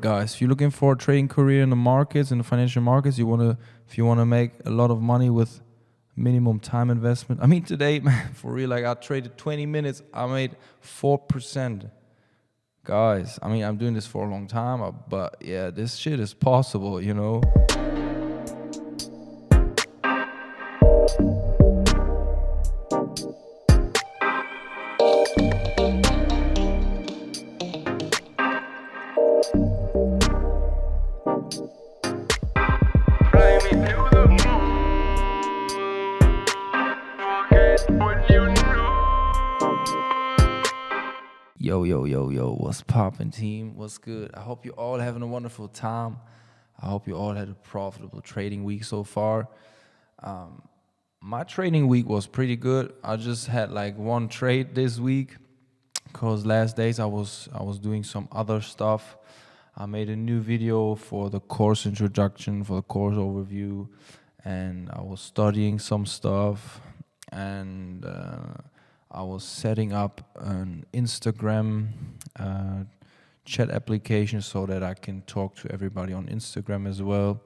guys. If you're looking for a trading career in the markets, in the financial markets, if you wanna make a lot of money with minimum time investment. I mean, today, man, for real, like I traded 20 minutes, I made 4%. Guys, I mean, I'm doing this for a long time, but yeah, this shit is possible, you know. Yo, what's poppin', team? What's good? I hope you all having a wonderful time. I hope you all had a profitable trading week so far. My trading week was pretty good. I just had like one trade this week because last days I was doing some other stuff. I made a new video for the course introduction, for the course overview, and I was studying some stuff, and I was setting up an Instagram chat application so that I can talk to everybody on Instagram as well.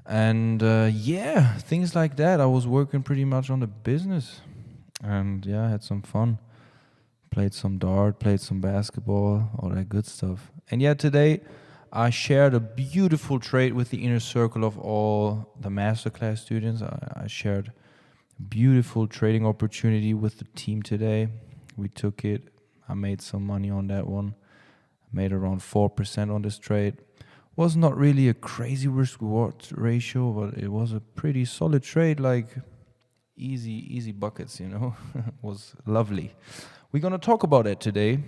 And yeah, things like that. I was working pretty much on the business. And yeah, I had some fun. Played some dart, played some basketball, all that good stuff. And yeah, today I shared a beautiful trade with the inner circle of all the masterclass students. I shared beautiful trading opportunity with the team today. We took it. I made some money on that one. I made around 4% on this trade. Was not really a crazy risk reward ratio, but it was a pretty solid trade, like easy buckets, you know. Was lovely. We're gonna talk about it today,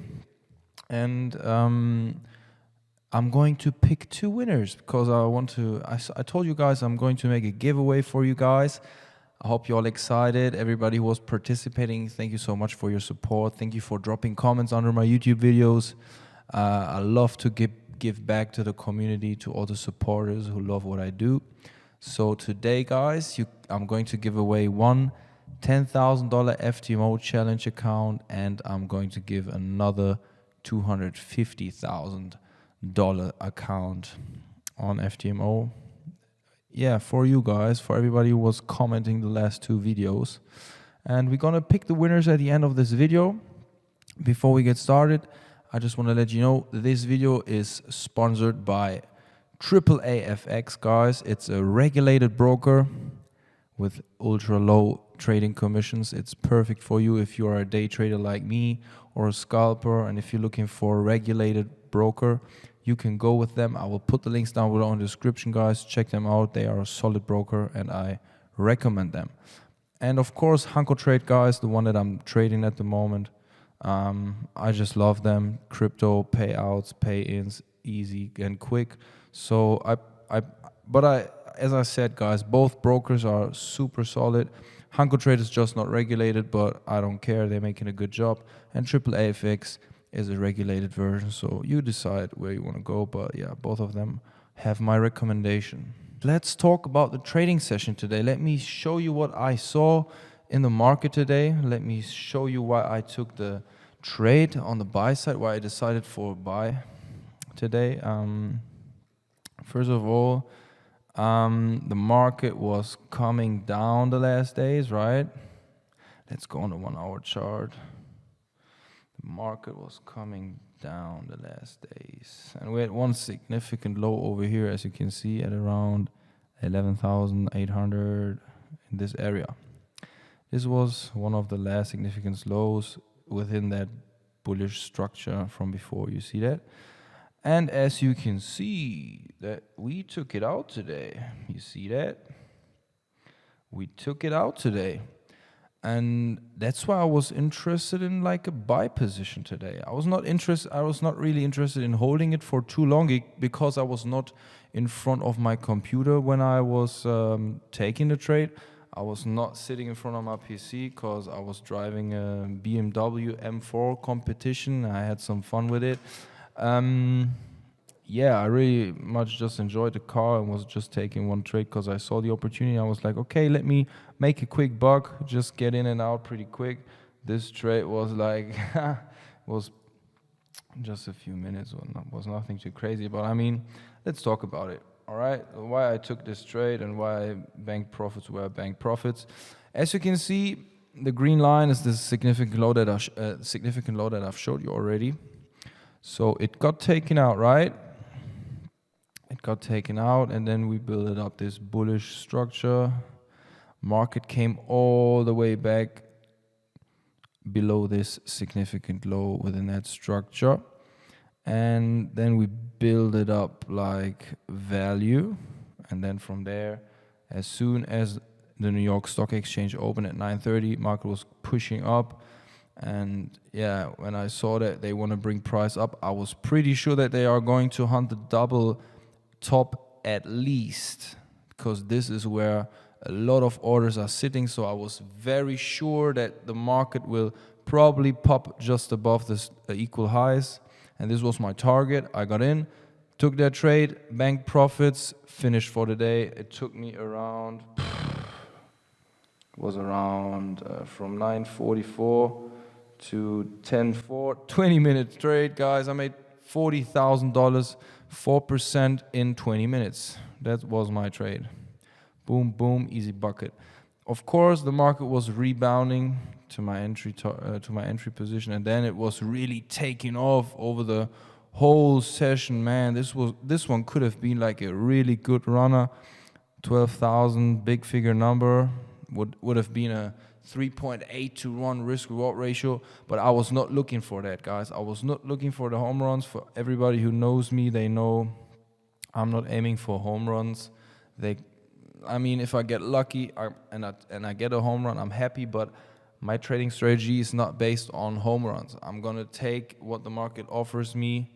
and I'm going to pick two winners because I told you guys I'm going to make a giveaway for you guys. I hope you're all excited. Everybody who was participating, thank you so much for your support. Thank you for dropping comments under my YouTube videos. I love to give back to the community, to all the supporters who love what I do. So today, guys, I'm going to give away one $10,000 FTMO challenge account, and I'm going to give another $250,000 account on FTMO. Yeah, for you guys, for everybody who was commenting the last two videos. And we're gonna pick the winners at the end of this video. Before we get started, I just want to let you know this video is sponsored by AAAFX, guys. It's a regulated broker with ultra low trading commissions. It's perfect for you if you are a day trader like me or a scalper, and if you're looking for a regulated broker, you can go with them. I will put the links down below in the description, guys. Check them out. They are a solid broker and I recommend them. And of course, Hanko Trade, guys, the one that I'm trading at the moment. I just love them. Crypto payouts, pay-ins, easy and quick. So as I said, guys, both brokers are super solid. Hanko Trade is just not regulated, but I don't care. They're making a good job. And AAAFX is a regulated version, so you decide where you want to go, but yeah, both of them have my recommendation. Let's talk about the trading session today. Let me show you what I saw in the market today. Let me show you why I took the trade on the buy side, why I decided for buy today. First of all, the market was coming down the last days, right? Let's go on the 1 hour chart. The market was coming down the last days, and we had one significant low over here, as you can see, at around 11,800 in this area. This was one of the last significant lows within that bullish structure from before. You see that? And as you can see, that we took it out today. You see that? We took it out today. And that's why I was interested in like a buy position today. I was not really interested in holding it for too long because I was not in front of my computer when I was taking the trade. I was not sitting in front of my PC because I was driving a BMW M4 competition. I had some fun with it. Yeah, I really much just enjoyed the car and was just taking one trade because I saw the opportunity. I was like, okay, let me make a quick buck, just get in and out pretty quick. This trade was like, was just a few minutes, was nothing too crazy. But I mean, let's talk about it. All right, why I took this trade and why I banked profits where I banked profits. As you can see, the green line is the significant low that I've showed you already. So it got taken out, right? It got taken out, and then we built up this bullish structure. Market came all the way back below this significant low within that structure, and then we build it up like value, and then from there, as soon as the New York Stock Exchange opened at 9:30, market was pushing up. And yeah, when I saw that they want to bring price up, I was pretty sure that they are going to hunt the double top at least, because this is where a lot of orders are sitting. So I was very sure that the market will probably pop just above this equal highs, and this was my target. I got in, took that trade, banked profits, finished for the day. It took me around from 9:44 to 10:04, 20-minute trade, guys. I made $40,000, 4% in 20 minutes. That was my trade. Boom, boom, easy bucket. Of course, the market was rebounding to my entry position, and then it was really taking off over the whole session. Man, this one could have been like a really good runner. 12,000, big figure number, would have been a 3.8 to 1 risk reward ratio, but I was not looking for that, guys. I was not looking for the home runs. For everybody who knows me, they know I'm not aiming for home runs. I mean, if I get lucky and I get a home run, I'm happy, but my trading strategy is not based on home runs. I'm gonna take what the market offers me.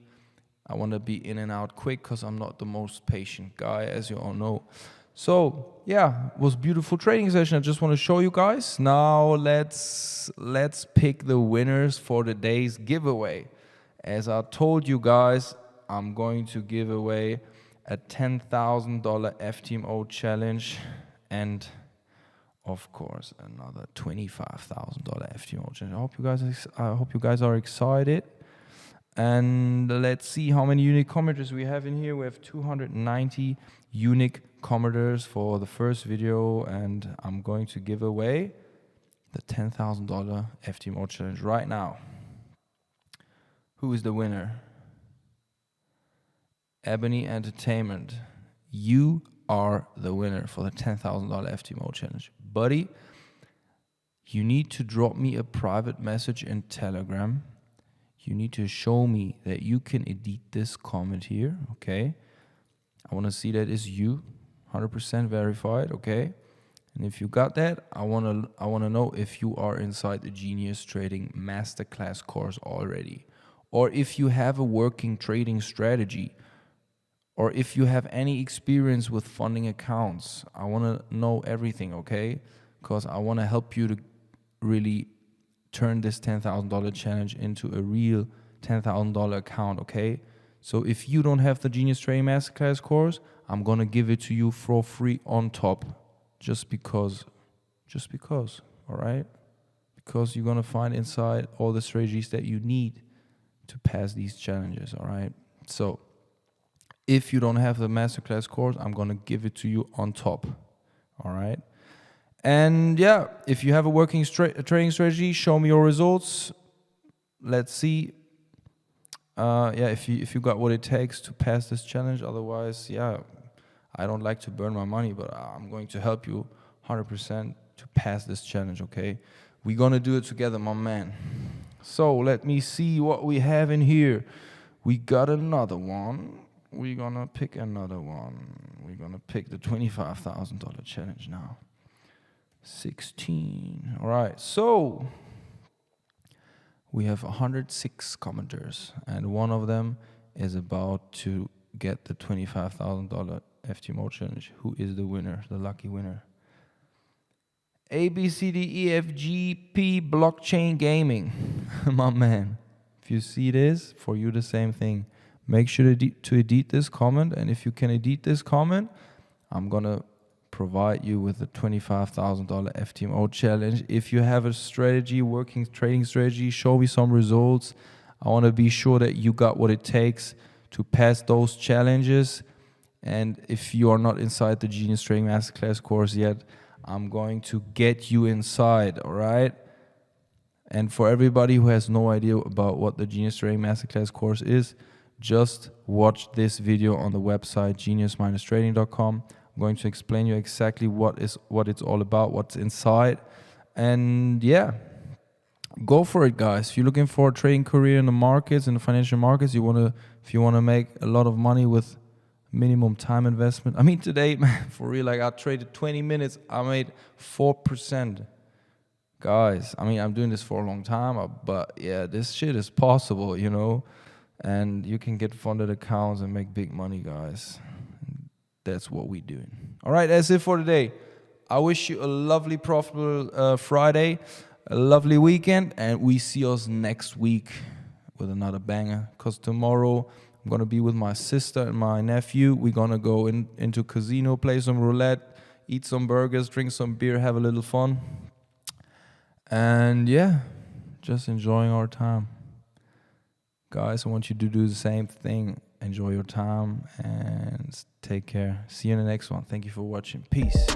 I want to be in and out quick because I'm not the most patient guy, as you all know. So yeah, it was a beautiful trading session. I just want to show you guys. Now let's pick the winners for the day's giveaway. As I told you guys, I'm going to give away a $10,000 FTMO challenge, and of course another $25,000 FTMO challenge. I hope you guys are excited. And let's see how many unique commenters we have in here. We have 290 unique commenters for the first video, and I'm going to give away the $10,000 FTMO challenge right now. Who is the winner? Ebony Entertainment. You are the winner for the $10,000 FTMO challenge. Buddy, you need to drop me a private message in Telegram. You need to show me that you can edit this comment here, okay? I want to see that is you, 100% verified, okay? And if you got that, I want to know if you are inside the Genius Trading Masterclass course already, or if you have a working trading strategy, or if you have any experience with funding accounts. I want to know everything, okay? Because I want to help you to really turn this $10,000 challenge into a real $10,000 account, okay? So if you don't have the Genius Trading Masterclass course, I'm gonna give it to you for free on top, just because, all right? Because you're gonna find inside all the strategies that you need to pass these challenges, all right? So if you don't have the Masterclass course, I'm gonna give it to you on top, all right? And yeah, if you have a working trading strategy, show me your results. Let's see. If you got what it takes to pass this challenge. Otherwise, yeah, I don't like to burn my money, but I'm going to help you 100% to pass this challenge, okay? We're gonna do it together, my man. So let me see what we have in here. We got another one. We're gonna pick another one. We're gonna pick the $25,000 challenge now. 16. All right, so we have 106 commenters, and one of them is about to get the $25,000 FTMO challenge. Who is the winner, the lucky winner? A, B, C, D, E, F, G, P, Blockchain Gaming. My man, if you see this, for you the same thing. Make sure to edit this comment, and if you can edit this comment, I'm gonna provide you with a $25,000 FTMO challenge. If you have a strategy, working trading strategy, show me some results. I want to be sure that you got what it takes to pass those challenges. And if you are not inside the Genius Trading Masterclass course yet, I'm going to get you inside, all right? And for everybody who has no idea about what the Genius Trading Masterclass course is, just watch this video on the website genius-trading.com. I'm going to explain you exactly what it's all about, what's inside. And yeah, go for it, guys. If you're looking for a trading career in the markets, in the financial markets, if you want to make a lot of money with minimum time investment. I mean, today, man, for real, like I traded 20 minutes, I made 4%. Guys, I mean, I'm doing this for a long time, but yeah, this shit is possible, you know, and you can get funded accounts and make big money, guys. That's what we're doing. All right, that's it for today. I wish you a lovely, profitable Friday, a lovely weekend, and we see us next week with another banger. Because tomorrow I'm going to be with my sister and my nephew. We're going to go into casino, play some roulette, eat some burgers, drink some beer, have a little fun. And yeah, just enjoying our time. Guys, I want you to do the same thing. Enjoy your time and take care. See you in the next one. Thank you for watching. Peace.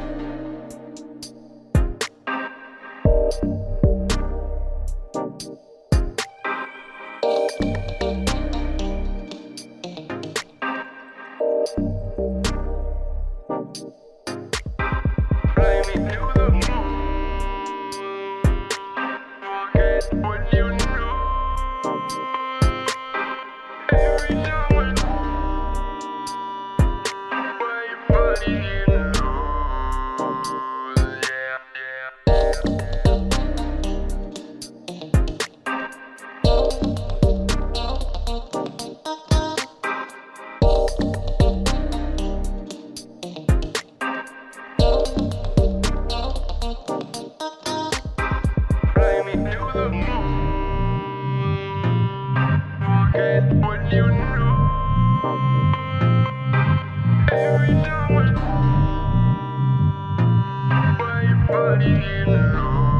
Body in love,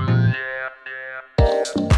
yeah, yeah, yeah.